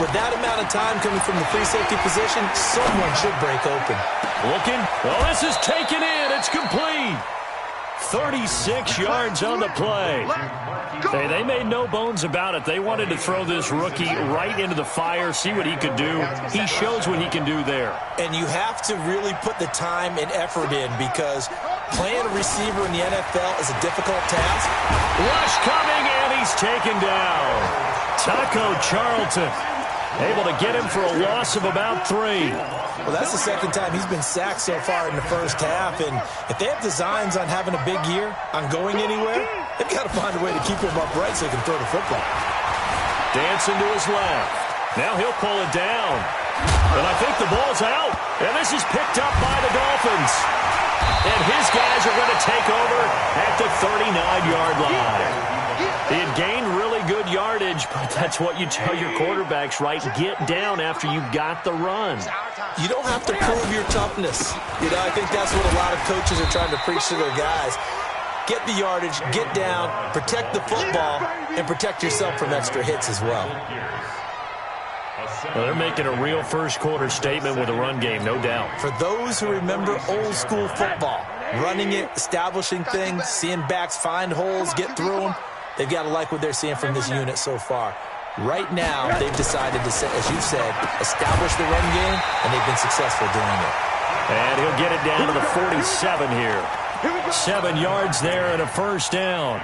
with that amount of time coming from the free safety position, someone should break open. Looking. Oh, this is taken in. It's complete. 36 yards on the play. Hey, they made no bones about it. They wanted to throw this rookie right into the fire, see what he could do. He shows what he can do there. And you have to really put the time and effort in because playing a receiver in the NFL is a difficult task. Rush coming, and he's taken down. Taco Charlton able to get him for a loss of about 3. Well, that's the second time he's been sacked so far in the first half, and if they have designs on having a big year, on going anywhere, they've got to find a way to keep him upright so he can throw the football. Dancing to his left. Now he'll pull it down. And I think the ball's out. And this is picked up by the Dolphins. And his guys are going to take over at the 39-yard line. He had gained really good yardage, but that's what you tell your quarterbacks, right? Get down after you got the run. You don't have to prove your toughness. I think that's what a lot of coaches are trying to preach to their guys. Get the yardage, get down, protect the football, and protect yourself from extra hits as well. Well, they're making a real first-quarter statement with a run game, no doubt. For those who remember old-school football, running it, establishing things, seeing backs find holes, get through them, they've got to like what they're seeing from this unit so far. Right now, they've decided to, as you said, establish the run game, and they've been successful doing it. And he'll get it down to the 47 here. 7 yards there and a first down.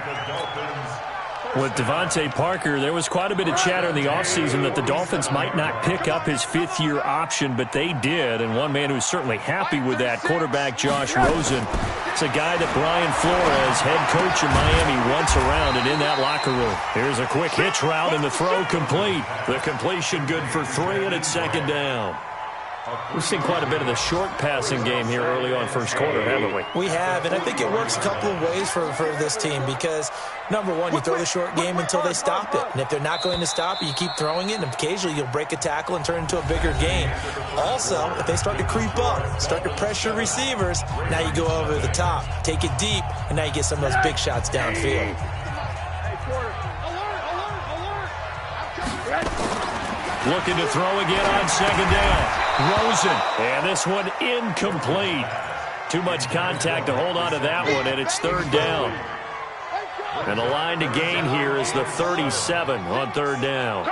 With Devontae Parker, there was quite a bit of chatter in the offseason that the Dolphins might not pick up his fifth-year option, but they did. And one man who's certainly happy with that, quarterback Josh Rosen. It's a guy that Brian Flores, head coach in Miami, wants around and in that locker room. Here's a quick hitch route and the throw complete. The completion good for 3 and it's second down. We've seen quite a bit of the short passing game here early on first quarter, haven't we? We have, and I think it works a couple of ways for this team because, number one, you throw the short game until they stop it. And if they're not going to stop it, you keep throwing it, and occasionally you'll break a tackle and turn it into a bigger game. Also, if they start to creep up, start to pressure receivers, now you go over the top, take it deep, and now you get some of those big shots downfield. Looking to throw again on second down. Rosen, and this one incomplete. Too much contact to hold on to that one, and it's third down. And the line to gain here is the 37 on third down.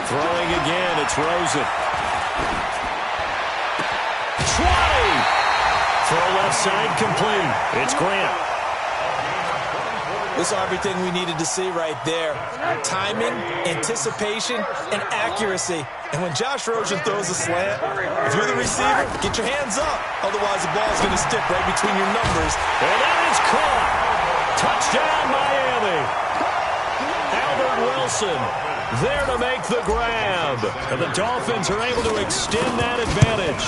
Throwing again, it's Rosen. 20! Throw left side complete. It's Grant. We saw everything we needed to see right there. Timing, anticipation, and accuracy. And when Josh Rosen throws a slant, if you're the receiver, get your hands up. Otherwise, the ball's going to stick right between your numbers. And that is caught. Touchdown, Miami. Albert Wilson there to make the grab. And the Dolphins are able to extend that advantage.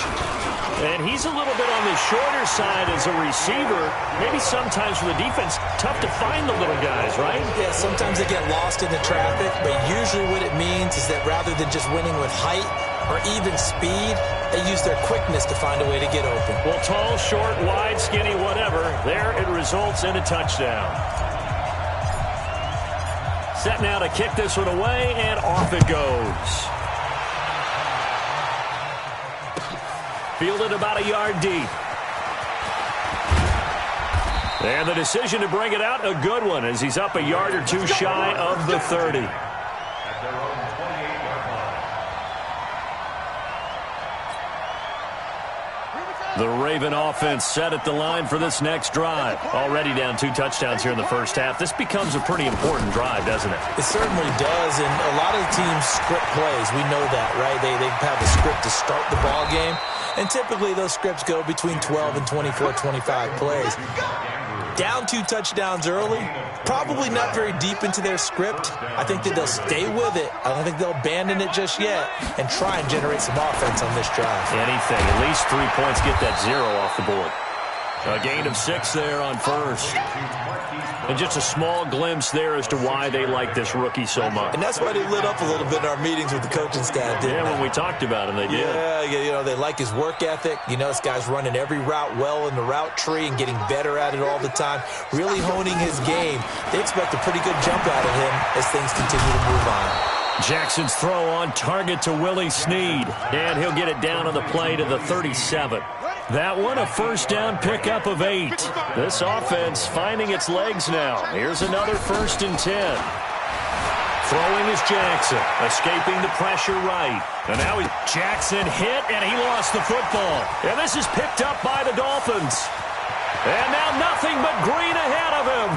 And he's a little bit on the shorter side as a receiver. Maybe sometimes for the defense, tough to find the little guys, right? Yeah, sometimes they get lost in the traffic, but usually what it means is that rather than just winning with height or even speed, they use their quickness to find a way to get open. Well, tall, short, wide, skinny, whatever, there it results in a touchdown. Set now to kick this one away, and off it goes. Fielded about a yard deep. And the decision to bring it out, a good one, as he's up a yard or two shy of the 30. The Raven offense set at the line for this next drive. Already down 2 touchdowns here in the first half. This becomes a pretty important drive, doesn't it? It certainly does, and a lot of the teams script plays. We know that, right? They have a script to start the ball game, and typically those scripts go between 12 and 24, 25 plays. Down 2 touchdowns early, probably not very deep into their script. I think that they'll stay with it. I don't think they'll abandon it just yet and try and generate some offense on this drive. Anything. At least 3 points, get that 0 off the board. A gain of 6 there on first. And just a small glimpse there as to why they like this rookie so much. And that's why they lit up a little bit in our meetings with the coaching staff, didn't they? When we talked about him, they did. Yeah, they like his work ethic. This guy's running every route well in the route tree and getting better at it all the time, really honing his game. They expect a pretty good jump out of him as things continue to move on. Jackson's throw on target to Willie Snead. And he'll get it down on the play to the 37. That one a first down pickup of 8. This offense finding its legs now. Here's another 1st and 10. Throwing is Jackson, escaping the pressure right. And now Jackson hit, and he lost the football. And this is picked up by the Dolphins. And now nothing but green ahead of him.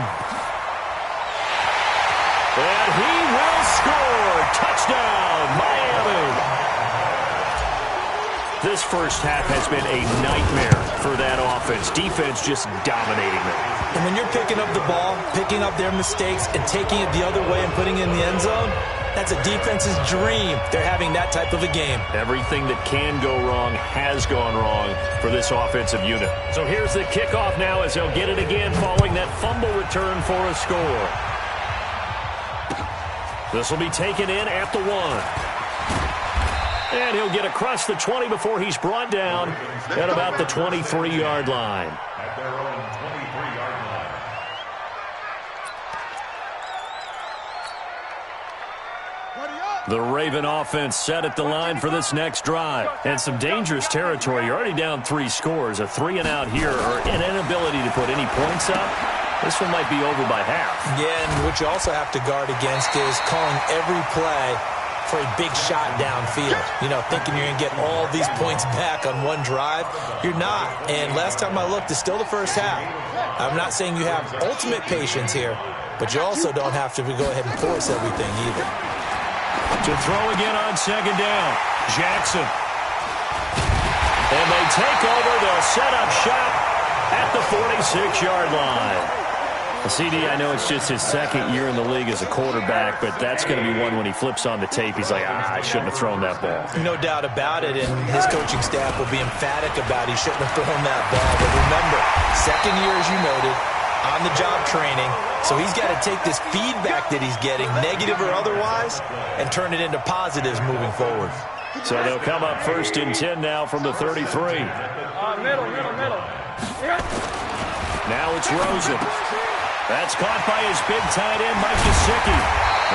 And he will score. Touchdown, Miami. This first half has been a nightmare for that offense. Defense just dominating them. And when you're picking up the ball, picking up their mistakes, and taking it the other way and putting it in the end zone, that's a defense's dream. They're having that type of a game. Everything that can go wrong has gone wrong for this offensive unit. So here's the kickoff now as they'll get it again following that fumble return for a score. This will be taken in at the 1. And he'll get across the 20 before he's brought down at about the 23-yard line. The Raven offense set at the line for this next drive. And some dangerous territory. You're already down 3 scores. A 3-and-out here or an inability to put any points up. This one might be over by half. Yeah, and what you also have to guard against is calling every play for a big shot downfield. You know, thinking you're going to get all these points back on one drive. You're not. And last time I looked, it's still the first half. I'm not saying you have ultimate patience here, but you also don't have to go ahead and force everything either. To throw again on 2nd down, Jackson. And they take over. They'll set up shop at the 46-yard line. CD, I know it's just his 2nd year in the league as a quarterback, but that's going to be one when he flips on the tape. He's like, I shouldn't have thrown that ball. No doubt about it, and his coaching staff will be emphatic about he shouldn't have thrown that ball. But remember, 2nd year, as you noted, on-the-job training, so he's got to take this feedback that he's getting, negative or otherwise, and turn it into positives moving forward. So they'll come up 1st and 10 now from the 33. Middle. Now it's Rosen. That's caught by his big tight end, Mike Gesicki.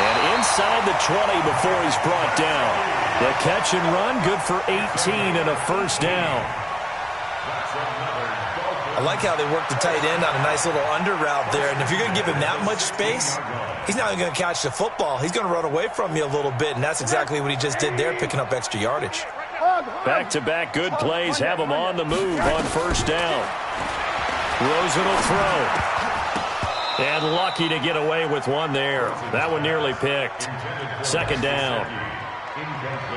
And inside the 20 before he's brought down. The catch and run, good for 18 and a first down. I like how they work the tight end on a nice little under route there. And if you're going to give him that much space, he's not even going to catch the football. He's going to run away from you a little bit, and that's exactly what he just did there, picking up extra yardage. Back-to-back good plays have him on the move on first down. Rosen will throw. And lucky to get away with one there. That one nearly picked. 2nd down.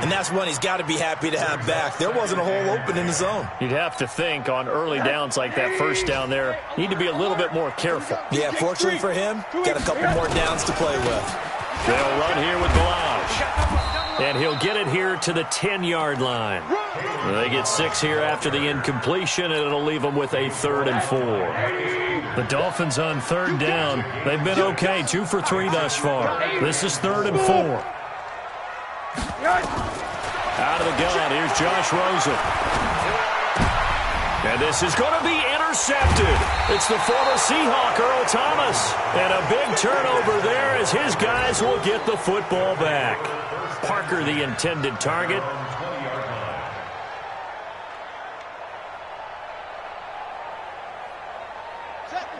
And that's one he's got to be happy to have back. There wasn't a hole open in the zone. You'd have to think on early downs like that first down there, need to be a little bit more careful. Yeah, fortunately for him, got a couple more downs to play with. They'll run here with Blanche. And he'll get it here to the 10-yard line. They get 6 here after the incompletion, and it'll leave them with a 3rd and 4. The Dolphins on 3rd down. They've been okay, 2 for 3 thus far. This is 3rd and 4. Out of the gun, here's Josh Rosen. And this is going to be intercepted. It's the former Seahawk, Earl Thomas. And a big turnover there as his guys will get the football back. Parker, the intended target.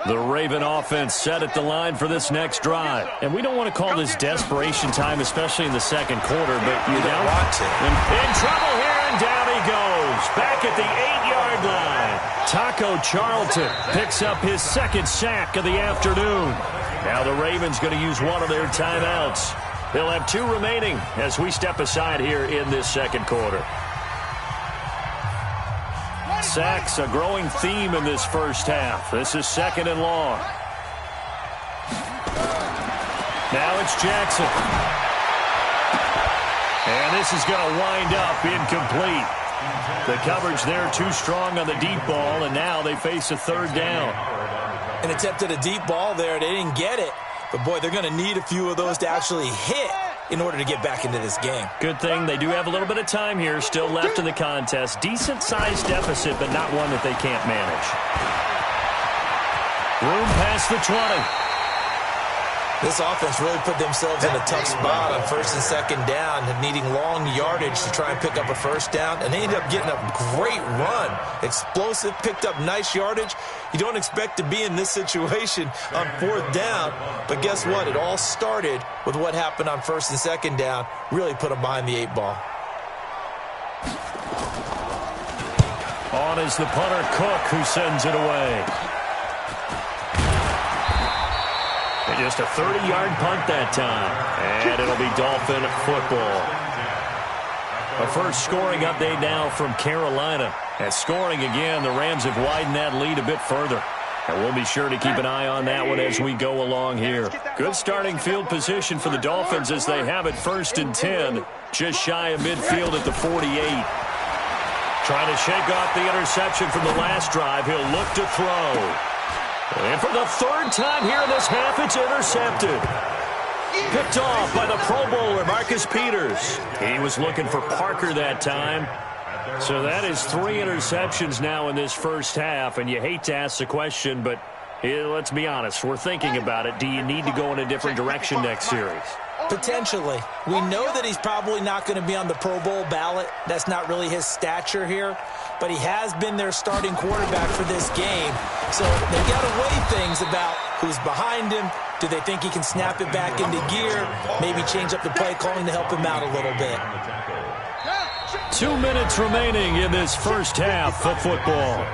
The Raven offense set at the line for this next drive. And we don't want to call this desperation time, especially in the 2nd quarter, but you don't want to. In trouble here, and down he goes. Back at the 8-yard line. Taco Charlton picks up his 2nd sack of the afternoon. Now the Ravens going to use one of their timeouts. They'll have 2 remaining as we step aside here in this 2nd quarter. Sacks, a growing theme in this first half. This is 2nd and long. Now it's Jackson. And this is going to wind up incomplete. The coverage there too strong on the deep ball, and now they face a 3rd down. An attempt at a deep ball there. They didn't get it. But, boy, they're going to need a few of those to actually hit in order to get back into this game. Good thing they do have a little bit of time here still left in the contest. Decent-sized deficit, but not one that they can't manage. Room past the 20. This offense really put themselves in a tough spot on first and second down, needing long yardage to try and pick up a first down, and they ended up getting a great run. Explosive, picked up nice yardage. You don't expect to be in this situation on fourth down, but guess what? It all started with what happened on first and second down. Really put them behind the 8 ball. On is the punter, Cook, who sends it away. And just a 30-yard punt that time. And it'll be Dolphin football. A first scoring update now from Carolina. As scoring again, the Rams have widened that lead a bit further. And we'll be sure to keep an eye on that one as we go along here. Good starting field position for the Dolphins as they have it 1st and 10. Just shy of midfield at the 48. Trying to shake off the interception from the last drive. He'll look to throw. And for the 3rd time here in this half, it's intercepted. Picked off by the Pro Bowler, Marcus Peters. He was looking for Parker that time. So that is 3 interceptions now in this first half. And you hate to ask the question, but let's be honest. We're thinking about it. Do you need to go in a different direction next series? Potentially. We know that he's probably not going to be on the Pro Bowl ballot. That's not really his stature here. But he has been their starting quarterback for this game. So they got to weigh things about who's behind him. Do they think he can snap it back into gear? Maybe change up the play calling to help him out a little bit. 2 minutes remaining in this first half of football.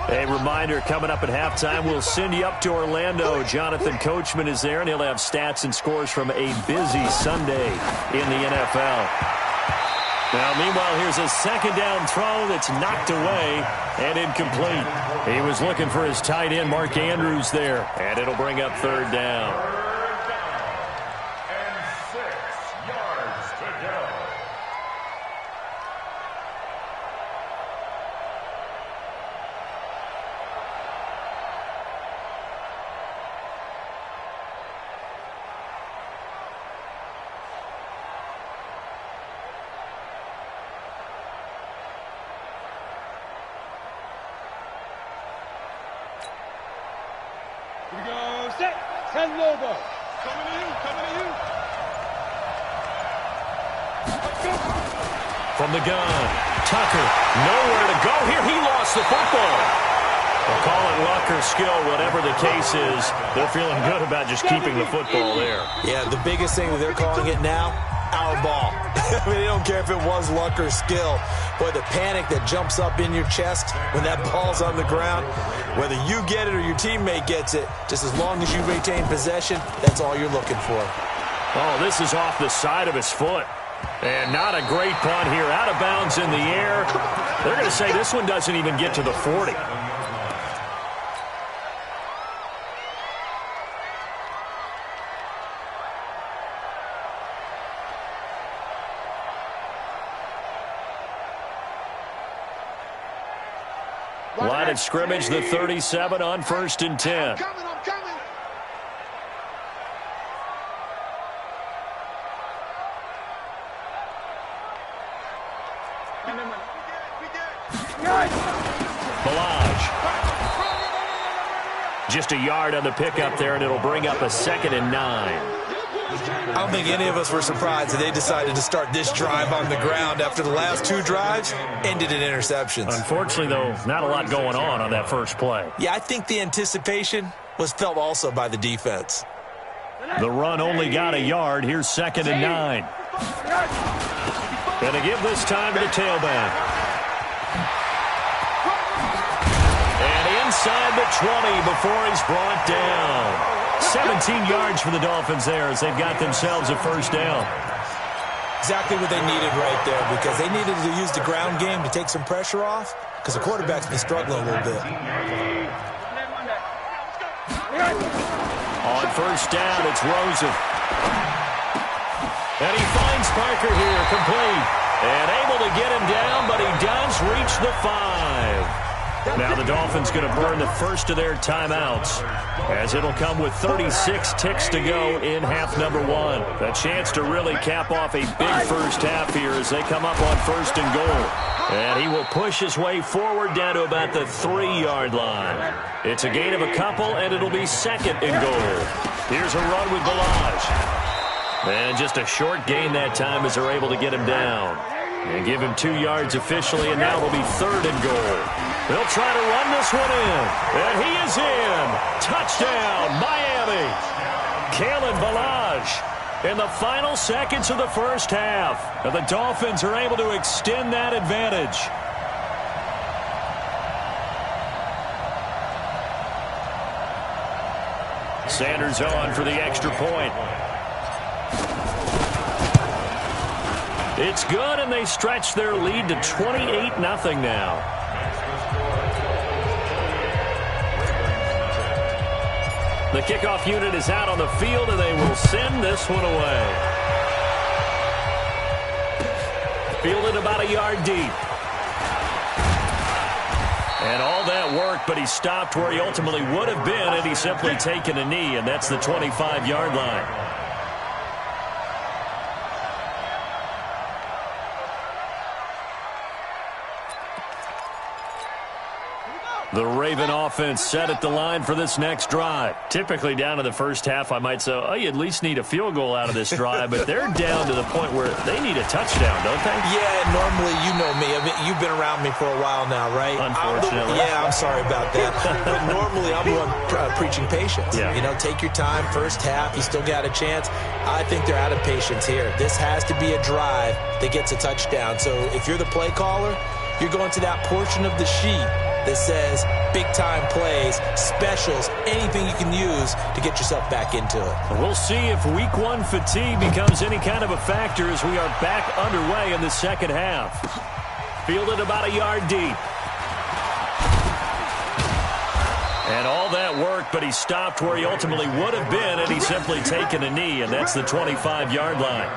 A reminder, coming up at halftime, we'll send you up to Orlando. Jonathan Coachman is there, and he'll have stats and scores from a busy Sunday in the NFL. Now, meanwhile, here's a 2nd down throw that's knocked away and incomplete. He was looking for his tight end, Mark Andrews, there, and it'll bring up 3rd down. From the gun, Tucker, nowhere to go here. He lost the football. We'll call it luck or skill, whatever the case is. They're feeling good about just keeping the football there. Yeah, the biggest thing that they're calling it now, our ball. I mean, they don't care if it was luck or skill. Boy, the panic that jumps up in your chest when that ball's on the ground, whether you get it or your teammate gets it, just as long as you retain possession, that's all you're looking for. Oh, this is off the side of his foot. And not a great punt here. Out of bounds in the air. They're going to say this one doesn't even get to the 40. Line of scrimmage, the 37 on 1st and 10. Just a yard on the pickup there, and it'll bring up a 2nd and 9. I don't think any of us were surprised that they decided to start this drive on the ground after the last 2 drives ended in interceptions. Unfortunately, though, not a lot going on that first play. Yeah, I think the anticipation was felt also by the defense. The run only got a yard. Here's 2nd and 9. Going to give this time to the tailback. Inside the 20 before he's brought down. 17 yards for the Dolphins there as they've got themselves a 1st down. Exactly what they needed right there, because they needed to use the ground game to take some pressure off, because the quarterback's been struggling a little bit. On 1st down, it's Rosen. And he finds Parker here, complete. And able to get him down, but he does reach the 5. Now the Dolphins going to burn the first of their timeouts, as it'll come with 36 ticks to go in half number one. A chance to really cap off a big first half here as they come up on 1st and goal. And he will push his way forward down to about the 3-yard line. It's a gain of a couple, and it'll be 2nd and goal. Here's a run with Ballage. And just a short gain that time as they're able to get him down. And give him 2 yards officially, and now it'll be 3rd and goal. They'll try to run this one in. And he is in. Touchdown, Miami. Kalen Ballage in the final seconds of the first half. And the Dolphins are able to extend that advantage. Sanders on for the extra point. It's good, and they stretch their lead to 28-0 now. The kickoff unit is out on the field, and they will send this one away. Fielded about a yard deep. And all that work, but he stopped where he ultimately would have been had he simply taken a knee, and that's the 25-yard line. The Raven offense set at the line for this next drive. Typically down to the first half, I might say, oh, you at least need a field goal out of this drive, but they're down to the point where they need a touchdown, don't they? Yeah, normally, you know me. I mean, you've been around me for a while now, right? Unfortunately. I'm sorry about that. But normally, I'm the one preaching patience. Yeah. You know, take your time. First half, you still got a chance. I think they're out of patience here. This has to be a drive that gets a touchdown. So if you're the play caller, you're going to that portion of the sheet that says big-time plays, specials, anything you can use to get yourself back into it. We'll see if Week 1 fatigue becomes any kind of a factor as we are back underway in the second half. Fielded about a yard deep. And all that work, but he stopped where he ultimately would have been had he simply taken a knee, and that's the 25-yard line.